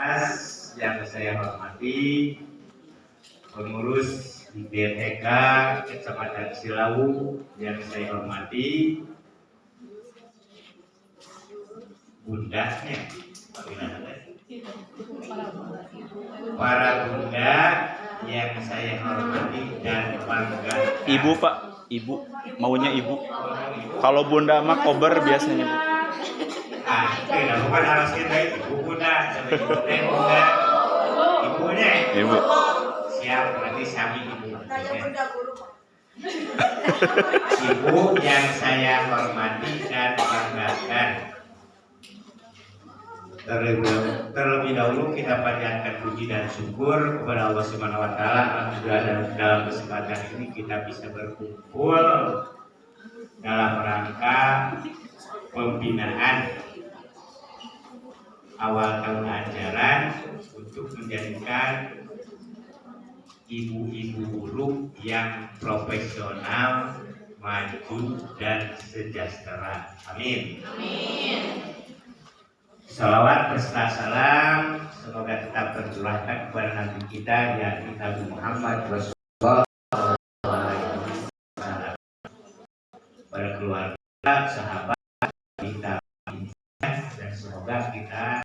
Yang saya hormati pengurus di BNTK Kecamatan Cilawu, yang saya hormati bundanya, para bunda yang saya hormati dan bangga. Ibu Pak, ibu maunya ibu. Kalau bunda mah kober biasanya Bu. Tidak bukan harus kita ibu bunda, sampai ibu bunda, ibunya. Ibu. Siap, berarti kami ibu. Ibu yang saya hormati dan banggakan. Terlebih dahulu kita panjatkan puji dan syukur kepada Allah Subhanahu wa taala. Alhamdulillah dalam kesempatan ini kita bisa berkumpul dalam rangka pembinaan awal tahun ajaran untuk menjadikan ibu-ibu guru yang profesional, maju dan sejahtera. Amin. Amin. Salawat beserta salam semoga tetap tercurahkan kepada Nabi kita yakni Nabi Muhammad Rasulullah pada keluarga, sahabat kita, dan semoga kita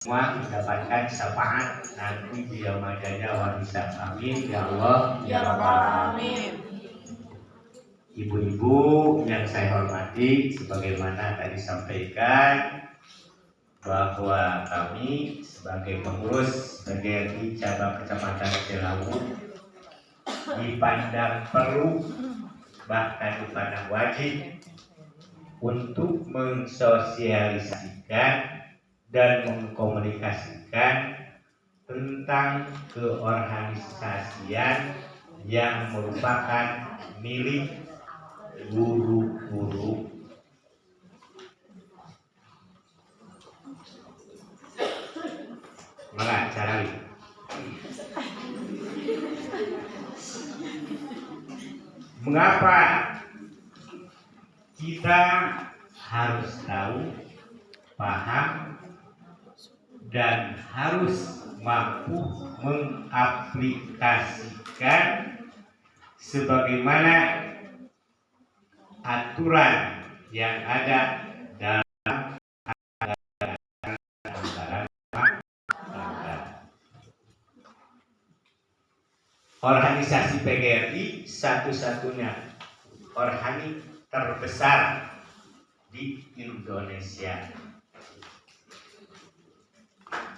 semua mendapatkan syafaat nanti di yaumul jannah wal hisab. Amin ya Allah ya Rabbal alamin. Ibu-ibu yang saya hormati, sebagaimana tadi sampaikan bahwa kami sebagai pengurus PGRI cabang Kecamatan Cilawu dipandang perlu, bahkan dipandang wajib untuk mensosialisasikan dan mengkomunikasikan tentang keorganisasian yang merupakan milik guru-guru. Maka cara ini mengapa kita harus tahu, paham, dan harus mampu mengaplikasikan sebagaimana aturan yang ada dalam anggaran organisasi PGRI satu-satunya organisasi terbesar di Indonesia,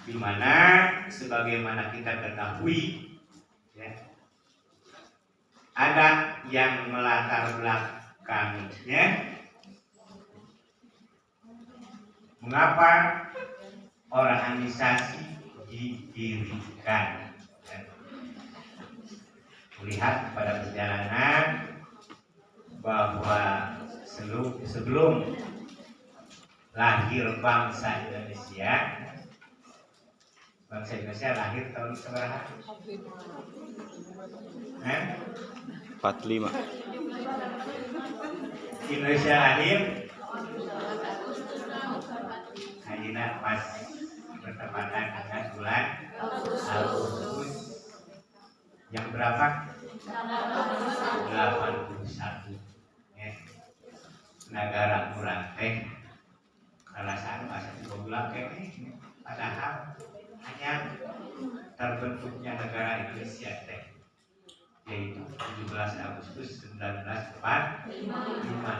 di mana sebagaimana kita ketahui ya, ada yang melatar belakangnya mengapa organisasi didirikan. Melihat pada perjalanan bahwa sebelum lahir bangsa Indonesia lahir tahun berapa? 45. Indonesia lahir Ayeuna pas bertepatan dengan bulan Agustus yang berapa? 81 ya. Negara murah alasan masa 3 bulan padahal hanya terbentuknya negara Indonesia yaitu 17 Agustus 1945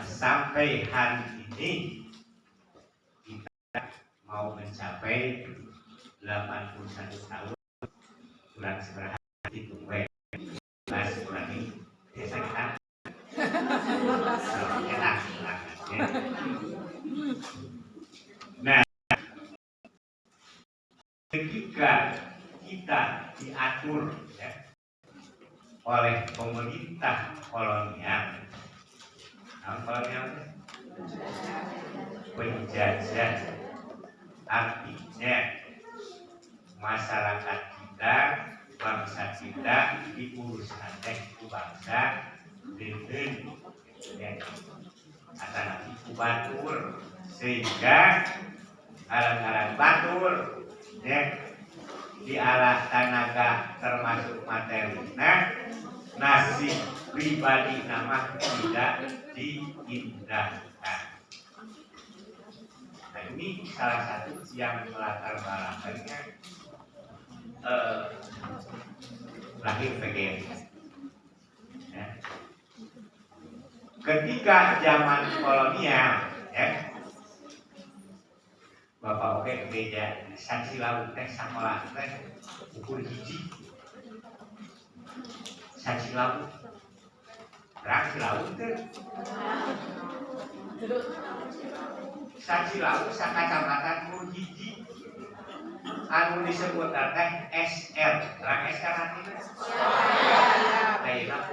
sampai hari ini kita mau mencapai 81 tahun bulan seberapa itu bulan ini biasa kita enak. Nah, ketika kita diatur ya, oleh pemerintah kolonial, penjajah, artinya masyarakat kita, bangsa kita diurus oleh bangsa dengan atas batur, sehingga alat-alat batur ya, dialah tenaga termasuk materi. Nah, nasib pribadi nama tidak diindahkan. Nah, ini salah satu yang melatar belakannya lahir PGRI. Ya. Ketika zaman kolonial, ya, Bapak oke beda sanksi laut teh sakola teh ukur hiji sanksi laut berarti laut teh sanksi laut sakacamatan ukur hiji anu disebut teh SR terang SR artinya daerah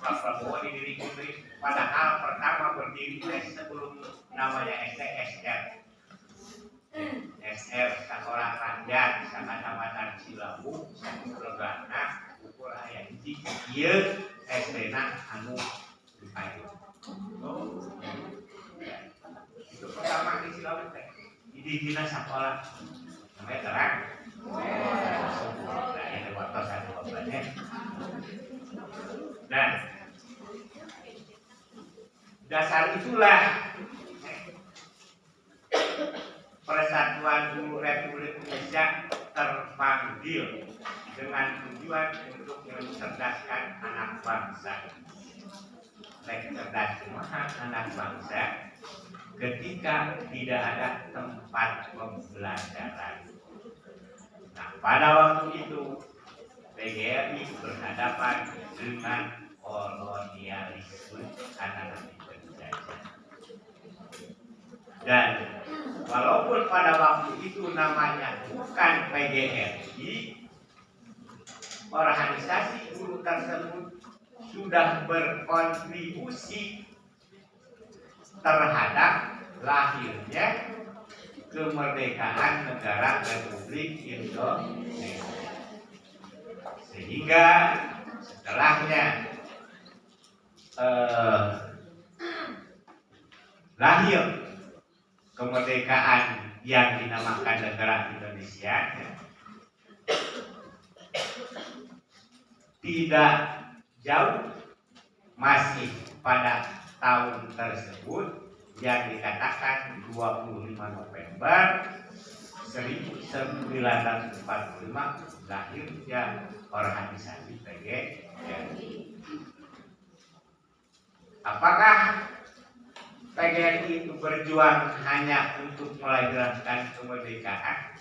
Pak Prabowo didirikan padahal pertama berdiri sebelum namanya SR SR Sekolah Rakyat Kecamatan Cilawu Legana ukur aya hiji ieu ST-na anu dipayu. Itu pertama di Cilawu teh. Di dina sekolah namanya terang. Nah, ini waktu satu obatnya. Dan dasar itulah Persatuan Guru Republik Indonesia terpanggil dengan tujuan untuk mencerdaskan anak bangsa. Cerdas semua anak bangsa ketika tidak ada tempat pembelajaran. Nah, pada waktu itu PGRI berhadapan dengan kolonialisme karena penjajah. Dan walaupun pada waktu itu namanya bukan PGRI, organisasi guru tersebut sudah berkontribusi terhadap lahirnya kemerdekaan negara Republik Indonesia. Sehingga setelahnya lahir kemerdekaan yang dinamakan negara Indonesia, tidak jauh masih pada tahun tersebut yang dikatakan 25 November 1945 lahirnya organisasi PGRI. Apakah PGRI itu berjuang hanya untuk melahirkan kemerdekaan?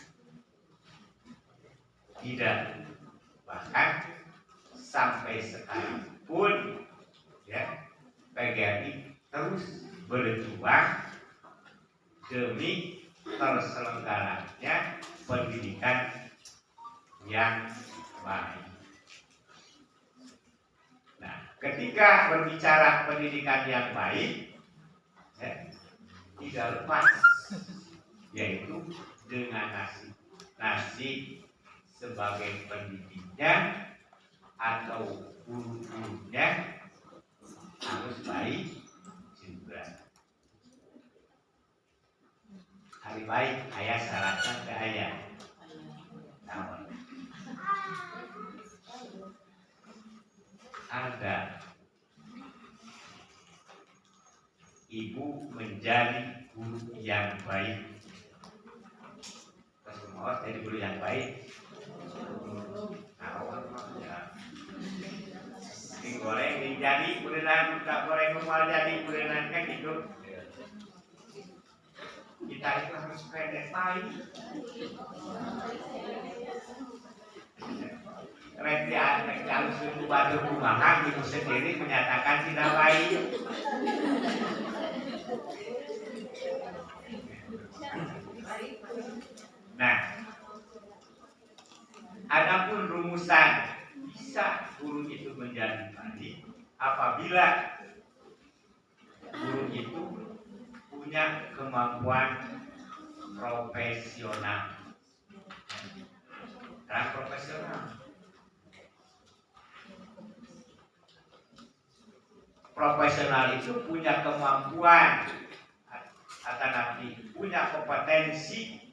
Tidak. Bahkan sampai sekarang pun ya, PGRI terus berjuang demi terselenggaranya pendidikan yang baik. Nah, ketika berbicara pendidikan yang baik, tidak lepas yaitu dengan nasib sebagai pendidiknya atau guru-gurunya harus baik juga. Hari baik ayah syaratnya ke ayah. Ada ibu menjadi guru yang baik. Semua jadi guru yang baik. Digoreng dijadi kulinan tak goreng rumah jadi kulinan kan gitu. Kita itu harus pendek baik. Reti anak kalau suku batu rumahan itu sendiri menyatakan tidak baik. Nah, adapun rumusan bisa guru itu menjadi baik apabila guru itu punya kemampuan profesional. Dan profesional itu punya kemampuan atau nanti punya kompetensi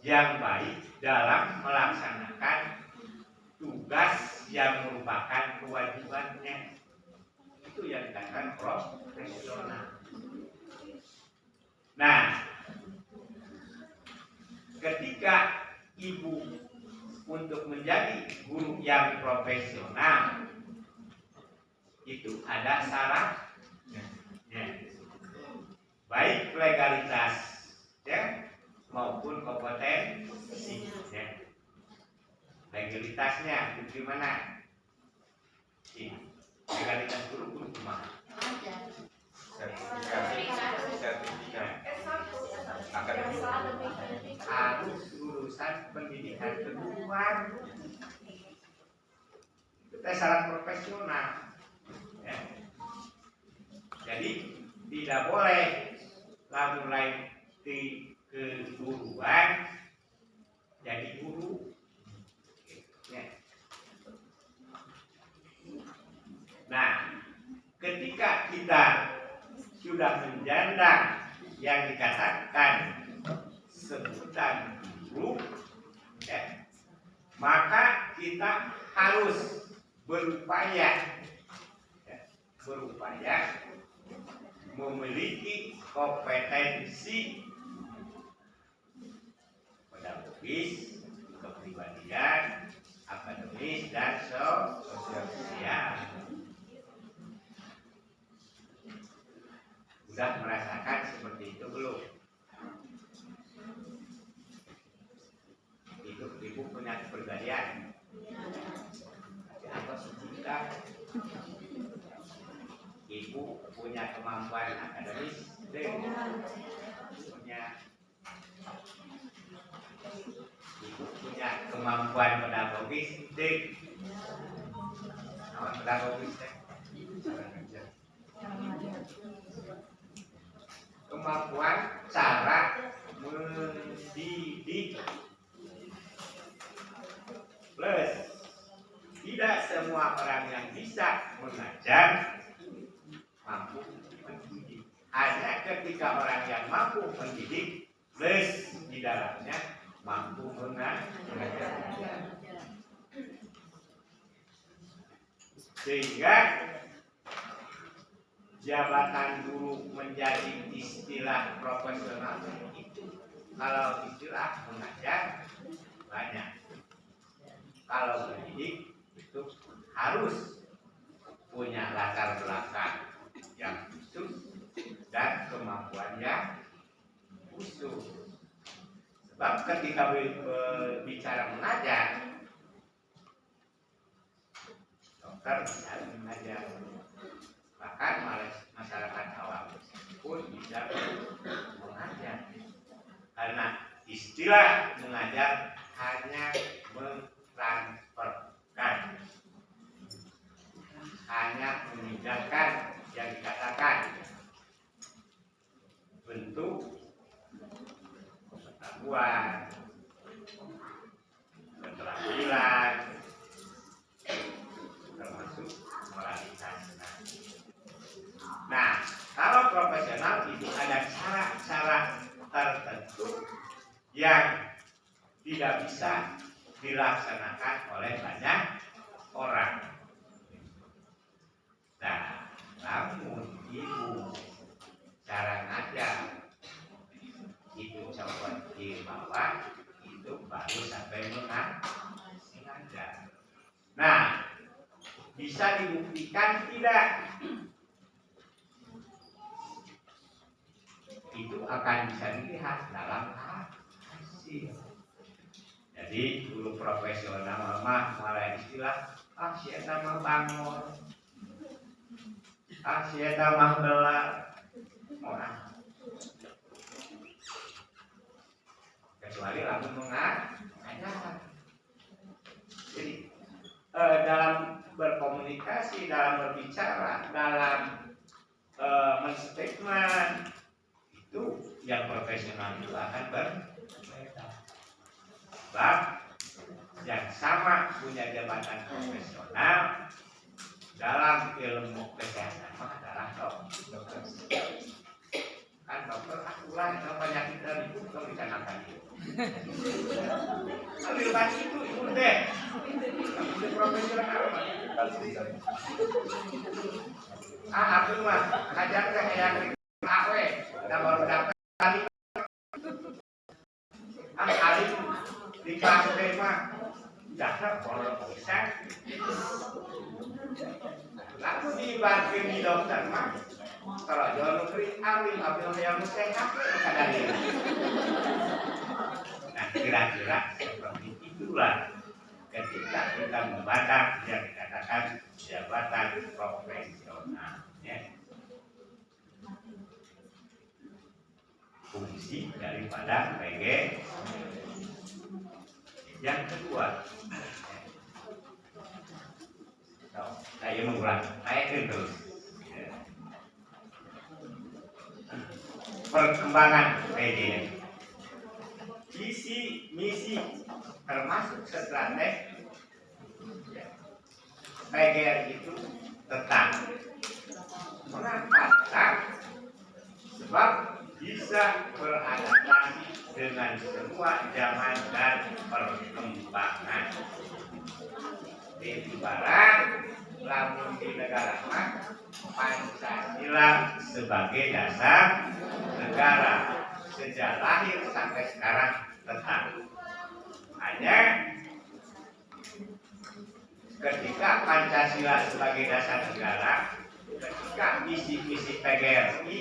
yang baik dalam melaksanakan tugas yang merupakan kewajibannya. Itu yang dikatakan profesional. Nah, ketika ibu untuk menjadi guru yang profesional itu ada syaratnya, baik legalitas ya maupun kompetensi ya. Legalitasnya bagaimana? Legalitas guru cuma sertifikat akademik, harus lulusan pendidikan keguruan. Itu syarat profesional ya. Jadi tidak boleh lamun lain di keguruan jadi guru ya. Nah, ketika kita sudah menjandang yang dikatakan sebutan guru ya, maka kita harus berupaya memiliki kompetensi pedagogis, kepribadian, akademis, dan sosial. Sudah merasakan seperti itu belum? Ibu punya kepribadian. Apa sih? Ibu punya kemampuan akademis, ibu punya kemampuan pedagogis, pedagogis kemampuan cara mendidik plus tidak semua orang yang bisa mengajar mampu mendidik. Hanya ketika orang yang mampu mendidik plus di dalamnya mampu mengajar. Sehingga jabatan guru menjadi istilah profesional itu. Kalau istilah mengajar banyak. Kalau mendidik itu harus punya latar belakang yang khusus dan kemampuan yang khusus. Sebab ketika bicara mengajar, dokter bisa mengajar, bahkan masyarakat awam pun bisa mengajar. Karena istilah mengajar hanya mentransferkan, hanya memindahkan yang dikatakan bentuk pengetahuan, keterampilan, termasuk moralitas. Nah, kalau profesional itu ada cara-cara tertentu yang tidak bisa dilaksanakan oleh banyak orang. Nah, namun ibu cara ngajar itu coba di bawah itu baru sampai mengajar. Nah, bisa dibuktikan tidak? Itu akan bisa dilihat dalam hasil. Jadi guru profesional mah mulai istilah si eta mah bangor, si eta mah gelar, kecuali lalu mengajar. Jadi dalam berkomunikasi, dalam berbicara, dalam menstatement itu yang profesional itu akan berbeda. Sebab yang sama punya jabatan profesional dalam ilmu kesehatan adalah dokter. Kan dokter akulah yang penyakit itu pemeriksaan itu. Ambil baca itu deh. Ambil profesional. Aku mah ngajak teh yang awe, udah baru dapat kali. Kali di kelas teh mah dasar kalau bisa. Lalu dibantu di dokter mah. Kalau jual negeri ambil yang sehat kadang ini. Nah kira-kira seperti itulah ketika kita membaca yang dikatakan jabatan profesional. Ya. Fungsi daripada PG. Yang kedua, saya mengulang, naikkan terus. Perkembangan PG, visi, misi, termasuk strategi PGR itu tetap. Mengapa? Sebab bisa beradaptasi dengan semua zaman dan perkembangan. Di barat, lamun di negara mah Pancasila sebagai dasar negara sejak lahir sampai sekarang tetap. Hanya ketika Pancasila sebagai dasar negara, ketika misi-misi PGRI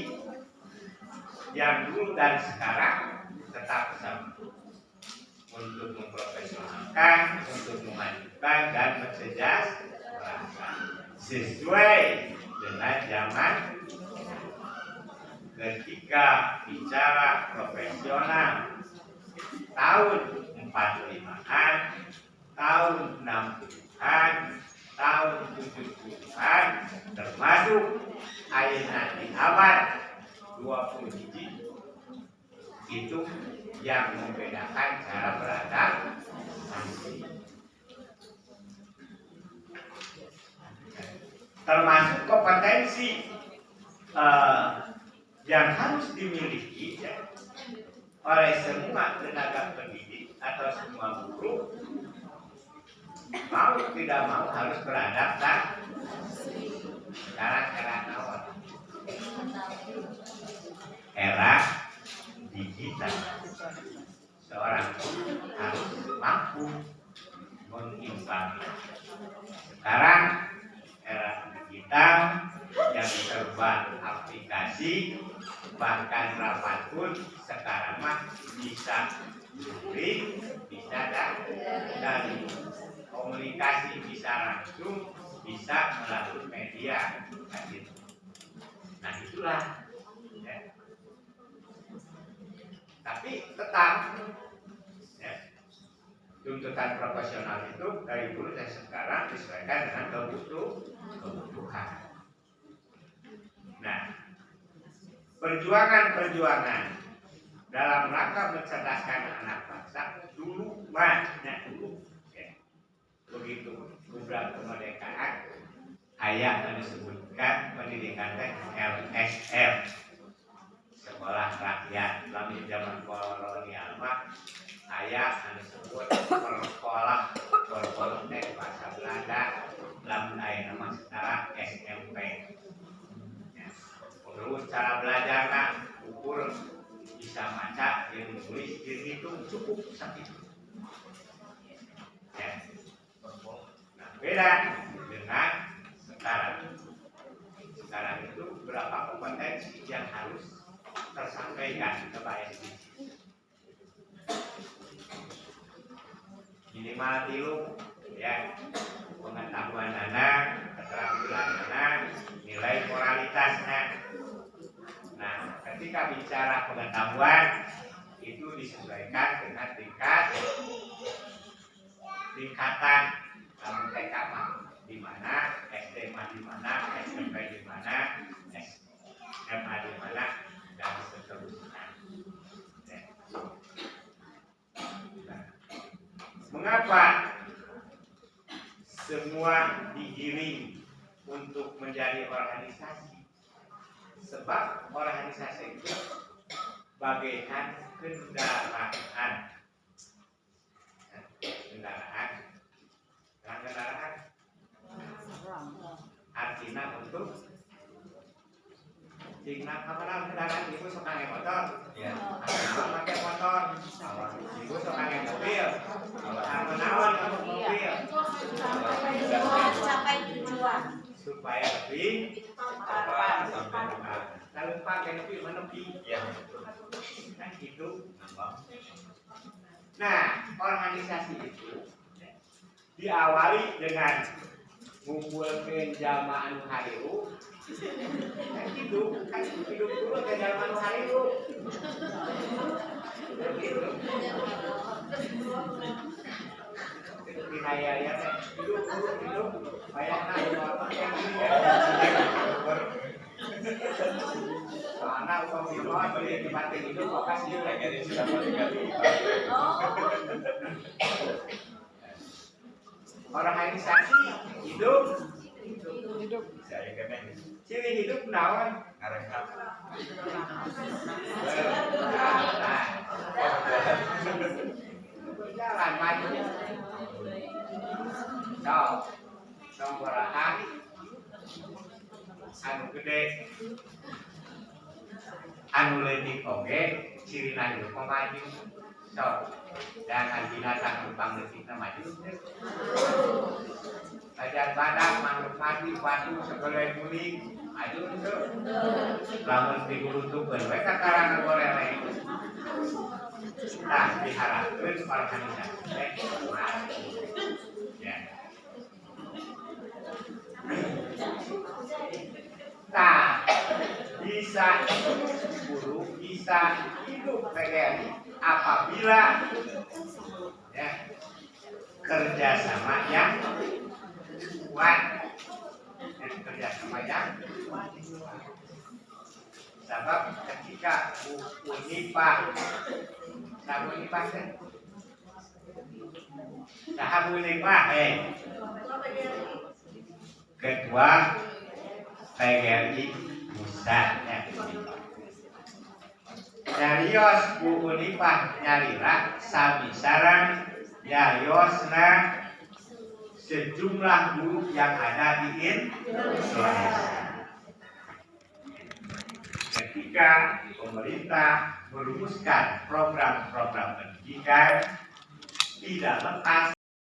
yang dulu dan sekarang tetap sama untuk memprofesionalkan, untuk memajukan dan mensejahterakan sesuai dengan zaman. Ketika bicara profesional tahun 45-an, tahun 60-an, tahun 70-an, termasuk ayeuna di abad 20 itu yang membedakan cara beradaptasi. Termasuk kompetensi yang harus dimiliki ya, oleh semua tenaga pendidik atau semua guru, mau tidak mau harus beradaptasi. Sekarang era awal, era digital, seorang guru harus mampu mengimbangi. Sekarang era digital yang serba aplikasi, bahkan rapat pun sekarang mah bisa daring, bisa dari komunikasi bisa langsung, bisa melalui media. Nah itulah. Ya. Tapi tetap ya, tuntutan profesional itu dari dulu dan sekarang disesuaikan dengan kebutuhan. Nah, perjuangan dalam rangka mencerdaskan anak bangsa dulu banyak dulu. Ya. Begitu program kemerdekaan, ayat disebutkan pendidikan LSM, sekolah rakyat. Dalam zaman kolonial mah ayat disebut sekolah berpolitik bahasa Belanda. Dalam nama sekarang SMP. Terus cara belajarnya ukur bisa baca, yang menulis, yang hitung cukup sakit. Ya. Nah, beda dengan sekarang. Sekarang itu berapa kompetensi yang harus tersampaikan kepada SD. Minimal dulu ya, pengetahuan anak, keterampilan anak, nilai moralitasnya. Nah, ketika bicara pengetahuan itu disesuaikan dengan tingkatan TK di mana, SD di mana, SMP di mana, SMA di mana, dan seterusnya. Nah, mengapa semua digiring untuk menjadi organisasi? Sebab organisasi itu bagaikan kendaraan. Kendaraan. Kendaraan. Artinya untuk jika kapan kendaraan ibu suka naik motor, pakai motor, ibu suka naik mobil, menawan kamu mobil, sampai tujuan supaya lebih lalu pakai lebih menepi, kan gitu. Nah, organisasi itu diawali dengan ngumpulkeun jalma anu hariu. Kan hidup dulu ke jalma anu hariu. Dihayaya teh hidup bayangna motor yang gini ya. Soalnya upah minum beli di batin hidup kok kasih lagi di sudah organisasi hidup ciri hidup naon berjalan maju nombor anu gede anu leutik oge cirina hidup maju dan binatang lubang leutikna maju Ajar badak, manuk mati, batu, segala kuning, maju itu. Lamun diguluntukeun we ka karangan gorele. Nah, diharapkeun organisasi teh maju. Ya. Nah, bisa guru bisa hidup PGRI apabila ya kerjasama yang kuat dan kerjasama yang sebab ketika buku NIPA sabu NIPA kan sahabu NIPA ketua PGRI pusat ya nyarios buku NIPA nyarira sami sareng nyariosna sejumlah guru yang ada di Indonesia. Ketika pemerintah merumuskan program-program pendidikan tidak lepas